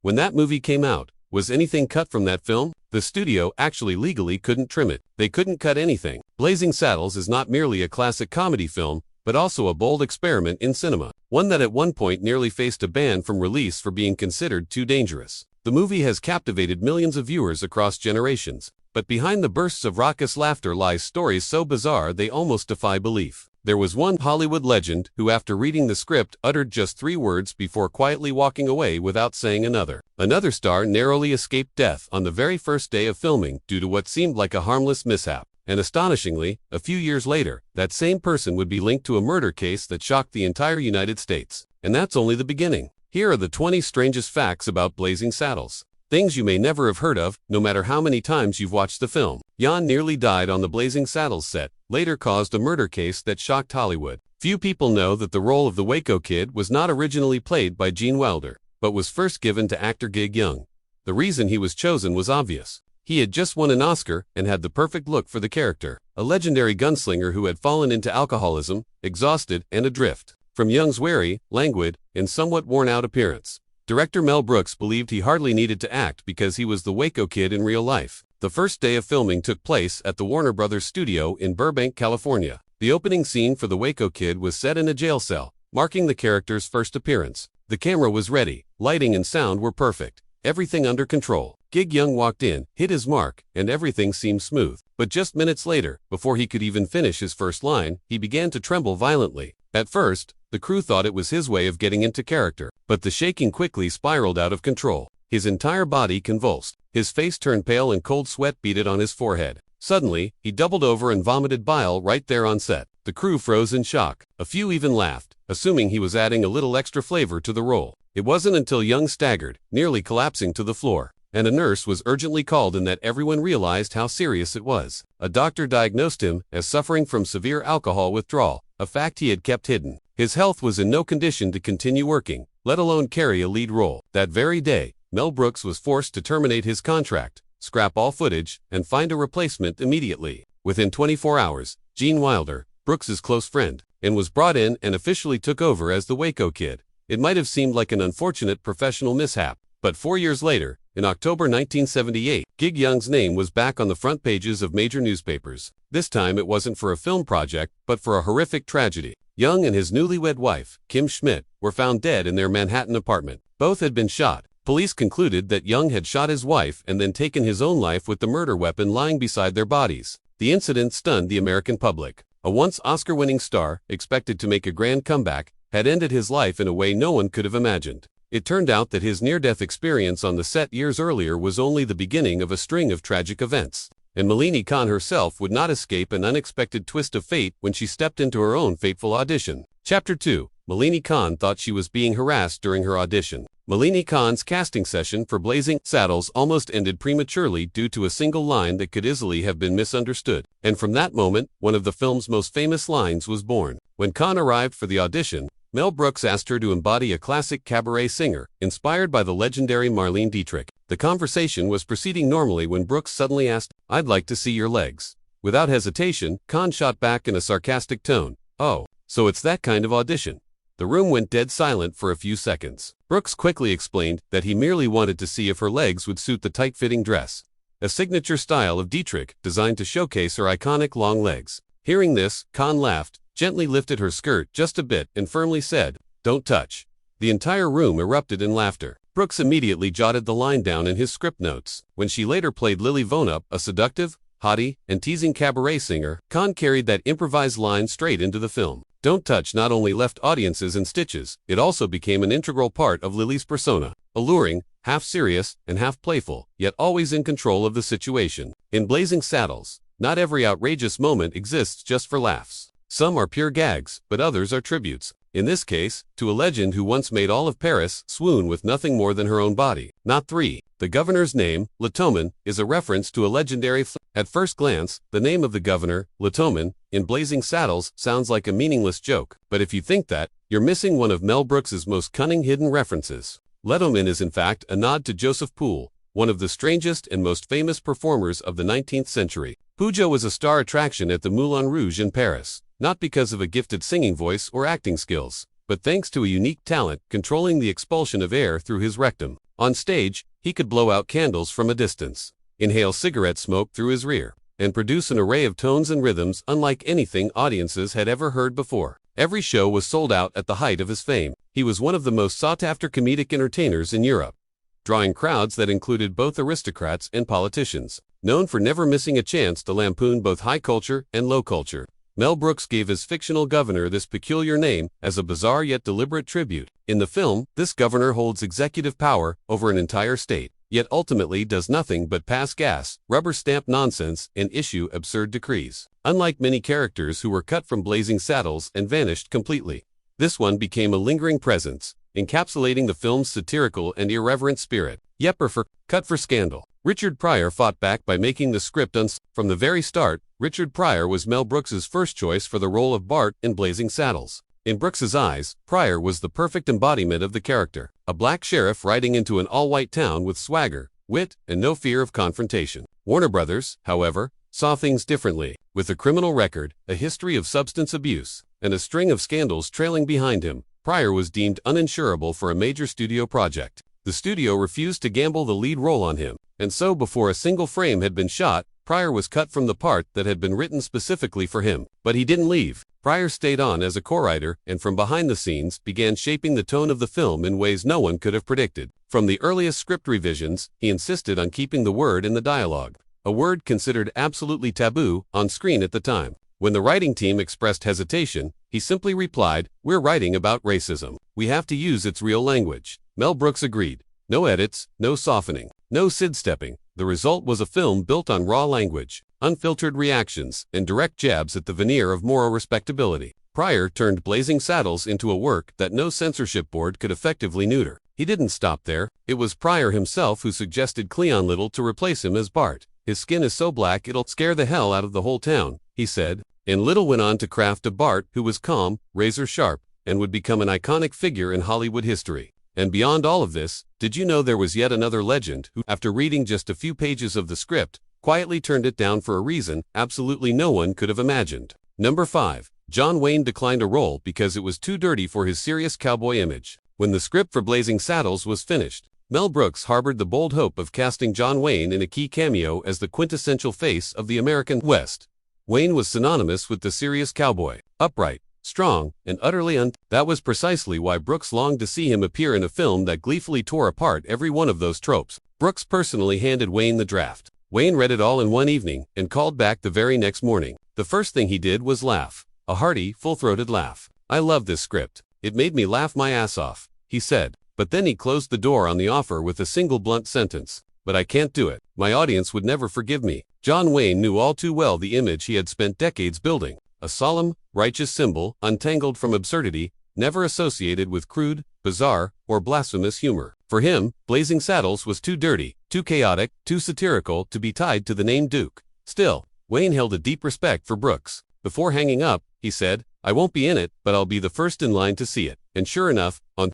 When that movie came out, was anything cut from that film? The studio actually legally couldn't trim it. They couldn't cut anything. Blazing Saddles is not merely a classic comedy film, but also a bold experiment in cinema. One that at one point nearly faced a ban from release for being considered too dangerous. The movie has captivated millions of viewers across generations. But behind the bursts of raucous laughter lies stories so bizarre they almost defy belief. There was one Hollywood legend who, after reading the script, uttered just 3 words before quietly walking away without saying another. Another star narrowly escaped death on the very first day of filming due to what seemed like a harmless mishap. And astonishingly, a few years later, that same person would be linked to a murder case that shocked the entire United States. And that's only the beginning. Here are the 20 strangest facts about Blazing Saddles. Things you may never have heard of, no matter how many times you've watched the film. Jan nearly died on the Blazing Saddles set, later caused a murder case that shocked Hollywood. Few people know that the role of the Waco Kid was not originally played by Gene Wilder, but was first given to actor Gig Young. The reason he was chosen was obvious. He had just won an Oscar and had the perfect look for the character. A legendary gunslinger who had fallen into alcoholism, exhausted, and adrift. From Young's wary, languid, and somewhat worn-out appearance, director Mel Brooks believed he hardly needed to act because he was the Waco Kid in real life. The first day of filming took place at the Warner Brothers studio in Burbank, California. The opening scene for the Waco Kid was set in a jail cell, marking the character's first appearance. The camera was ready, lighting and sound were perfect, everything under control. Gig Young walked in, hit his mark, and everything seemed smooth. But just minutes later, before he could even finish his first line, he began to tremble violently. At first, the crew thought it was his way of getting into character, but the shaking quickly spiraled out of control. His entire body convulsed. His face turned pale and cold sweat beaded on his forehead. Suddenly, he doubled over and vomited bile right there on set. The crew froze in shock. A few even laughed, assuming he was adding a little extra flavor to the role. It wasn't until Young staggered, nearly collapsing to the floor, and a nurse was urgently called in that everyone realized how serious it was. A doctor diagnosed him as suffering from severe alcohol withdrawal, a fact he had kept hidden. His health was in no condition to continue working, let alone carry a lead role. That very day, Mel Brooks was forced to terminate his contract, scrap all footage, and find a replacement immediately. Within 24 hours, Gene Wilder, Brooks's close friend, was brought in and officially took over as the Waco Kid. It might have seemed like an unfortunate professional mishap, but 4 years later, in October 1978, Gig Young's name was back on the front pages of major newspapers. This time it wasn't for a film project, but for a horrific tragedy. Young and his newlywed wife, Kim Schmidt, were found dead in their Manhattan apartment. Both had been shot. Police concluded that Young had shot his wife and then taken his own life with the murder weapon lying beside their bodies. The incident stunned the American public. A once Oscar-winning star, expected to make a grand comeback, had ended his life in a way no one could have imagined. It turned out that his near-death experience on the set years earlier was only the beginning of a string of tragic events. And Melanie Kahn herself would not escape an unexpected twist of fate when she stepped into her own fateful audition. Chapter 2. Melanie Kahn thought she was being harassed during her audition. Melanie Kahn's casting session for Blazing Saddles almost ended prematurely due to a single line that could easily have been misunderstood. And from that moment, one of the film's most famous lines was born. When Kahn arrived for the audition, Mel Brooks asked her to embody a classic cabaret singer, inspired by the legendary Marlene Dietrich. The conversation was proceeding normally when Brooks suddenly asked, "I'd like to see your legs." Without hesitation, Kahn shot back in a sarcastic tone, "Oh, so it's that kind of audition." The room went dead silent for a few seconds. Brooks quickly explained that he merely wanted to see if her legs would suit the tight-fitting dress, a signature style of Dietrich designed to showcase her iconic long legs. Hearing this, Kahn laughed, gently lifted her skirt just a bit, and firmly said, "Don't touch." The entire room erupted in laughter. Brooks immediately jotted the line down in his script notes. When she later played Lily Vonup, a seductive, haughty, and teasing cabaret singer, Kahn carried that improvised line straight into the film. "Don't touch" not only left audiences in stitches, it also became an integral part of Lily's persona. Alluring, half serious, and half playful, yet always in control of the situation. In Blazing Saddles, not every outrageous moment exists just for laughs. Some are pure gags, but others are tributes. In this case, to a legend who once made all of Paris swoon with nothing more than her own body. Not 3. The governor's name, Latoman, is a reference to a legendary At first glance, the name of the governor, Latoman, in Blazing Saddles sounds like a meaningless joke. But if you think that, you're missing one of Mel Brooks's most cunning hidden references. Latoman is in fact a nod to Joseph Poole, one of the strangest and most famous performers of the 19th century. Pujo was a star attraction at the Moulin Rouge in Paris, not because of a gifted singing voice or acting skills, but thanks to a unique talent controlling the expulsion of air through his rectum. On stage, he could blow out candles from a distance, inhale cigarette smoke through his rear, and produce an array of tones and rhythms unlike anything audiences had ever heard before. Every show was sold out at the height of his fame. He was one of the most sought-after comedic entertainers in Europe, drawing crowds that included both aristocrats and politicians. Known for never missing a chance to lampoon both high culture and low culture, Mel Brooks gave his fictional governor this peculiar name as a bizarre yet deliberate tribute. In the film, this governor holds executive power over an entire state, yet ultimately does nothing but pass gas, rubber-stamp nonsense, and issue absurd decrees. Unlike many characters who were cut from Blazing Saddles and vanished completely, this one became a lingering presence, encapsulating the film's satirical and irreverent spirit. Cut for scandal. Richard Pryor fought back by making the script From the very start, Richard Pryor was Mel Brooks's first choice for the role of Bart in Blazing Saddles. In Brooks's eyes, Pryor was the perfect embodiment of the character, a black sheriff riding into an all-white town with swagger, wit, and no fear of confrontation. Warner Brothers, however, saw things differently. With a criminal record, a history of substance abuse, and a string of scandals trailing behind him, Pryor was deemed uninsurable for a major studio project. The studio refused to gamble the lead role on him, and so before a single frame had been shot, Pryor was cut from the part that had been written specifically for him. But he didn't leave. Pryor stayed on as a co-writer and from behind the scenes began shaping the tone of the film in ways no one could have predicted. From the earliest script revisions, he insisted on keeping the word in the dialogue, a word considered absolutely taboo on screen at the time. When the writing team expressed hesitation, he simply replied, "We're writing about racism. We have to use its real language." Mel Brooks agreed. No edits, no softening, no sidestepping. The result was a film built on raw language, unfiltered reactions, and direct jabs at the veneer of moral respectability. Pryor turned Blazing Saddles into a work that no censorship board could effectively neuter. He didn't stop there. It was Pryor himself who suggested Cleon Little to replace him as Bart. "His skin is so black it'll scare the hell out of the whole town," he said. And Little went on to craft a Bart who was calm, razor sharp, and would become an iconic figure in Hollywood history. And beyond all of this, did you know there was yet another legend who, after reading just a few pages of the script, quietly turned it down for a reason absolutely no one could have imagined? Number 5. John Wayne declined a role because it was too dirty for his serious cowboy image. When the script for Blazing Saddles was finished, Mel Brooks harbored the bold hope of casting John Wayne in a key cameo as the quintessential face of the American West. Wayne was synonymous with the serious cowboy, upright, strong, and utterly That was precisely why Brooks longed to see him appear in a film that gleefully tore apart every one of those tropes. Brooks personally handed Wayne the draft. Wayne read it all in one evening and called back the very next morning. The first thing he did was laugh. A hearty, full-throated laugh. "I love this script. It made me laugh my ass off," he said. But then he closed the door on the offer with a single blunt sentence. "But I can't do it. My audience would never forgive me." John Wayne knew all too well the image he had spent decades building. A solemn, righteous symbol, untangled from absurdity, never associated with crude, bizarre, or blasphemous humor. For him, Blazing Saddles was too dirty, too chaotic, too satirical to be tied to the name Duke. Still, Wayne held a deep respect for Brooks. Before hanging up, he said, "I won't be in it, but I'll be the first in line to see it." And sure enough, on